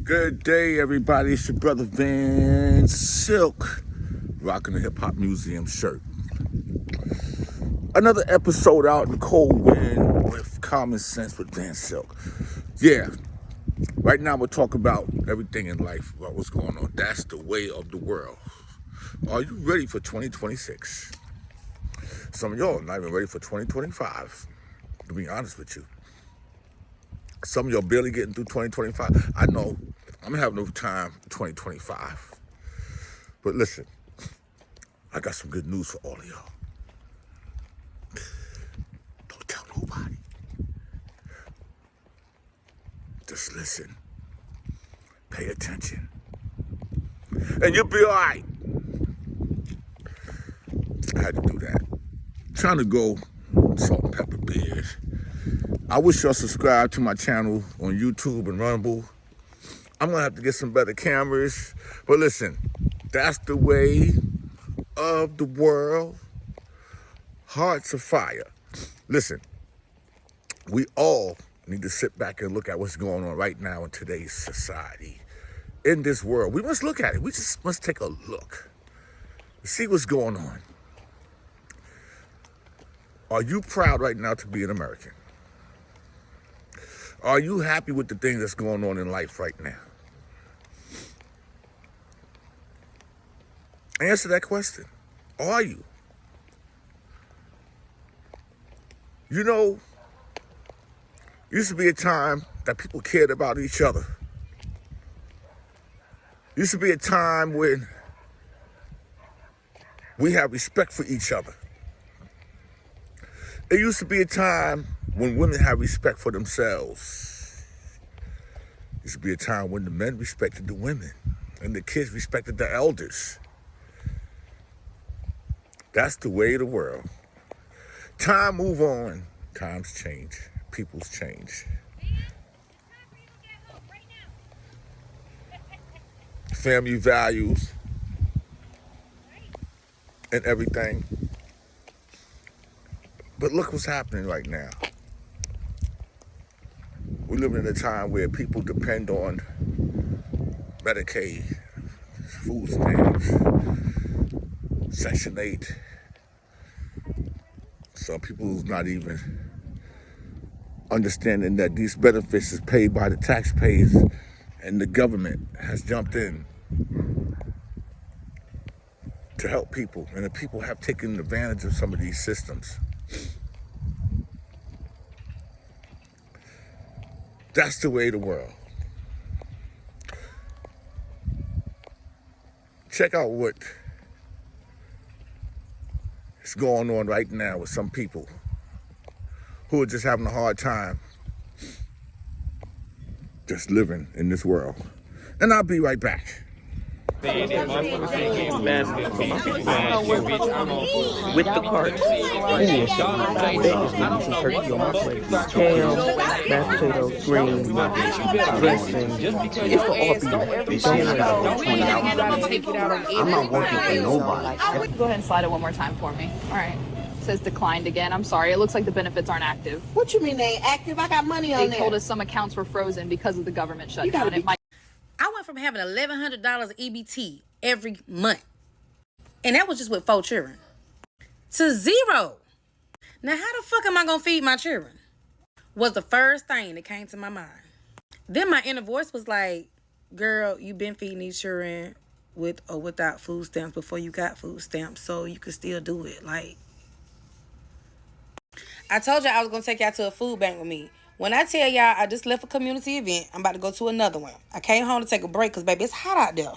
Good day, everybody. It's your brother Vansilk, rocking the Hip Hop Museum shirt. Another episode out in the cold wind with Common Sense with Vansilk. Yeah, right now we're talking about everything in life, about what's going on. That's the way of the world. Are you ready for 2026? Some of y'all are not even ready for 2025, to be honest with you. Some of y'all barely getting through 2025. I know I'm gonna have no time for 2025. But listen, I got some good news for all of y'all. Don't tell nobody. Just listen. Pay attention. And you'll be all right. I had to do that. Trying to go salt and pepper beers. I wish y'all subscribe to my channel on YouTube and Rumble. I'm gonna have to get some better cameras. But listen, that's the way of the world. Hearts of fire. Listen, we all need to sit back and look at what's going on right now in today's society, in this world. We must look at it. We just must take a look, see what's going on. Are you proud right now to be an American? Are you happy with the things that's going on in life right now? Answer that question. Are you? You know, used to be a time that people cared about each other. Used to be a time when we had respect for each other. It used to be a time when women had respect for themselves. It used to be a time when the men respected the women and the kids respected the elders. That's the way of the world. Time move on, times change, peoples change. Family values and everything. But look what's happening right now. We live in a time where people depend on Medicaid, food stamps, Section 8. Some people's not even understanding that these benefits is paid by the taxpayers, and the government has jumped in to help people, and the people have taken advantage of some of these systems. That's the way of the world. Check out what is going on right now with some people who are just having a hard time just living in this world. And I'll be right back. With the carts. Beggars give me some turkey on my plate. Ham, mashed potatoes, greens, dressing. It's for all people. I'm not working for nobody. Go ahead and slide it one more time for me. All right. It says declined again. I'm sorry. It looks like the benefits aren't active. What you mean they ain't active? I got money on there. They told us some accounts were frozen because of the government shutdown. I went from having $1,100 EBT every month, and that was just with 4 children, to 0. Now, how the fuck am I going to feed my children? Was the first thing that came to my mind. Then my inner voice was like, girl, you been feeding these children with or without food stamps before you got food stamps, so you could still do it. Like, I told y'all I was going to take y'all to a food bank with me. When I tell y'all I just left a community event, I'm about to go to another one. I came home to take a break because, baby, it's hot out there.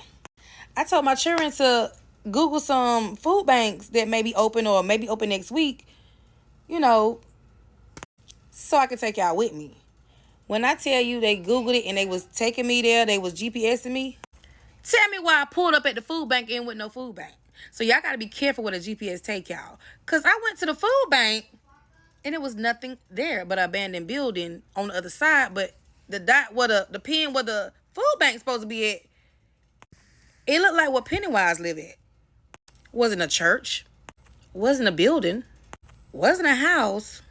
I told my children to Google some food banks that may be open or maybe open next week, you know, so I can take y'all with me. When I tell you they Googled it and they was taking me there, they was GPSing me, tell me why I pulled up at the food bank and with no food bank. So y'all got to be careful with a GPS take y'all. Because I went to the food bank and there was nothing there but an abandoned building on the other side. But the dot where the pin where the food bank's supposed to be at, it looked like where Pennywise lived at. Wasn't a church. Wasn't a building. Wasn't a house.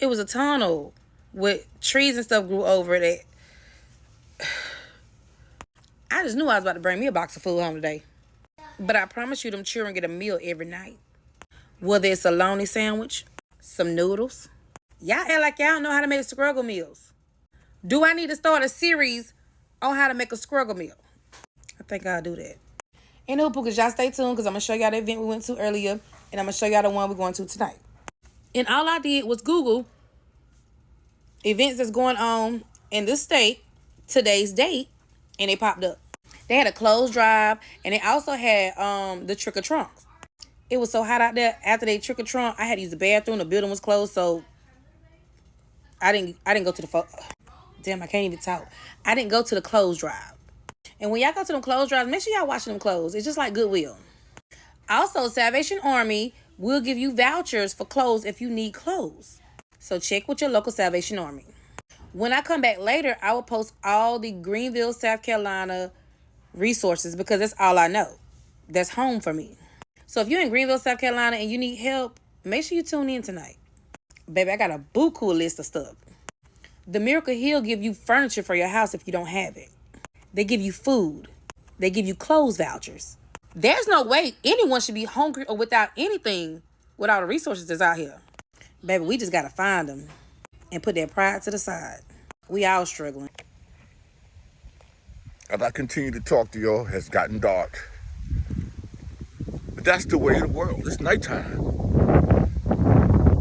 It was a tunnel with trees and stuff grew over it. I just knew I was about to bring me a box of food home today. But I promise you them children get a meal every night. Whether it's a lonely sandwich, some noodles. Y'all act like y'all don't know how to make struggle meals. Do I need to start a series on how to make a struggle meal? I think I'll do that. Anywho, Pookas, y'all stay tuned because I'm going to show y'all the event we went to earlier. And I'm going to show y'all the one we're going to tonight. And all I did was Google events that's going on in this state, today's date, and they popped up. They had a clothes drive, and they also had the trick or trunks. It was so hot out there. After they trick or trunk, I had to use the bathroom. The building was closed, so I didn't go to the damn, I can't even talk. I didn't go to the clothes drive. And when y'all go to them clothes drives, make sure y'all washing them clothes. It's just like Goodwill. Also, Salvation Army will give you vouchers for clothes if you need clothes. So check with your local Salvation Army. When I come back later, I will post all the Greenville, South Carolina resources because that's all I know. That's home for me. So if you're in Greenville, South Carolina and you need help, make sure you tune in tonight. Baby, I got a buku list of stuff. The Miracle Hill give you furniture for your house if you don't have it. They give you food. They give you clothes vouchers. There's no way anyone should be hungry or without anything with all the resources that's out here. Baby, we just got to find them and put their pride to the side. We all struggling. As I continue to talk to y'all, it's gotten dark. But that's the way of the world. It's nighttime.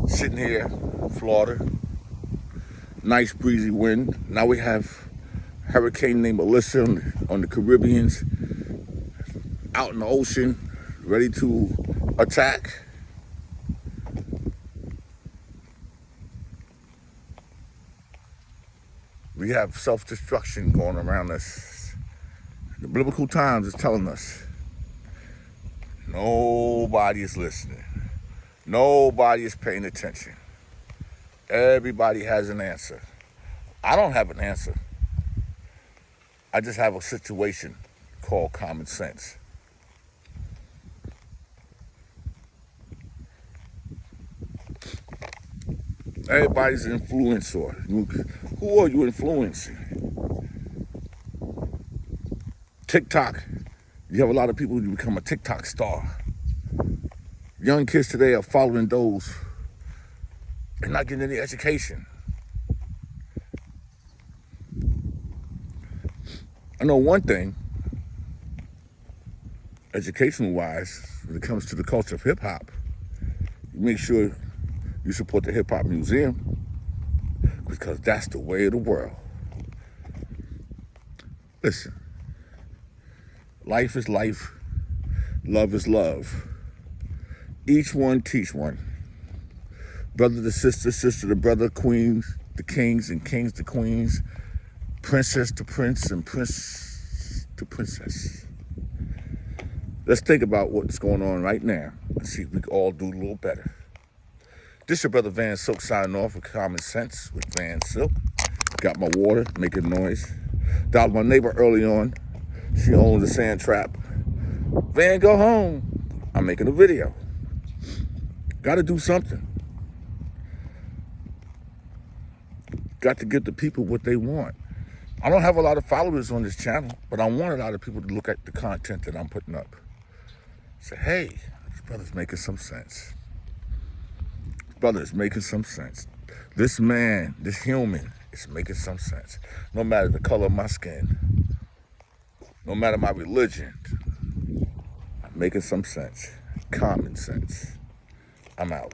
Sitting here, Florida. Nice breezy wind. Now we have a hurricane named Melissa on the Caribbeans. Out in the ocean, ready to attack. We have self-destruction going around us. The biblical times is telling us nobody is listening. Nobody is paying attention. Everybody has an answer. I don't have an answer. I just have a situation called common sense. Everybody's an influencer. Who are you influencing? TikTok. You have a lot of people who become a TikTok star. Young kids today are following those and not getting any education. I know one thing, education-wise, when it comes to the culture of hip-hop, you make sure you support the Hip Hop Museum because that's the way of the world. Listen, life is life, love is love. Each one teach one. Brother to sister, sister to brother, queens to kings, and kings to queens, princess to prince, and prince to princess. Let's think about what's going on right now and see if we can all do a little better. This your brother Vansilk signing off with Common Sense with Vansilk. Got my water, making noise. Dialed my neighbor early on. She owns a sand trap. Van, go home. I'm making a video. Got to do something. Got to give the people what they want. I don't have a lot of followers on this channel, but I want a lot of people to look at the content that I'm putting up. Say, hey, this brother's making some sense. Brother is making some sense. This man, this human is making some sense. No matter the color of my skin, no matter my religion, I'm making some sense. Common sense. I'm out.